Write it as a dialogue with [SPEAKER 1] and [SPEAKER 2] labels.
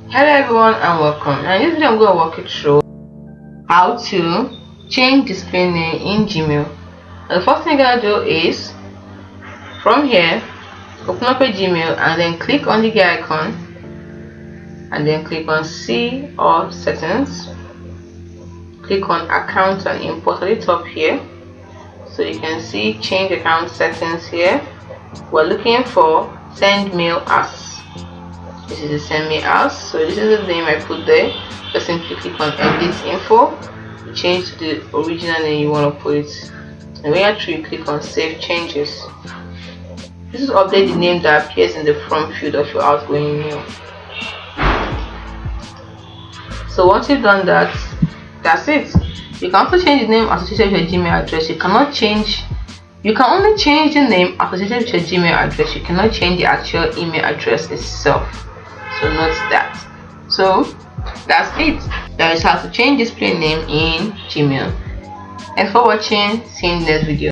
[SPEAKER 1] Hello everyone and welcome. And in this video I'm going to walk you through how to change display name in Gmail. And the first thing you're going to do is from here open up a Gmail and then click on the gear icon and then click on see all settings. Click on account and import at the top here, so you can see change account settings here. We're looking for send mail as. This is the send me as, so this is the name I put there. Just simply click on edit info, change to the original name you want to put it, and when you're through you click on save changes. This is update the name that appears in the front field of your outgoing mail. So once you've done that, that's it. You can also change the name associated with your Gmail address. You can only change the name associated with your Gmail address. You cannot change the actual email address itself. So note that. So that's it. That is how to change display name in Gmail. Thanks for watching. See you in the next video.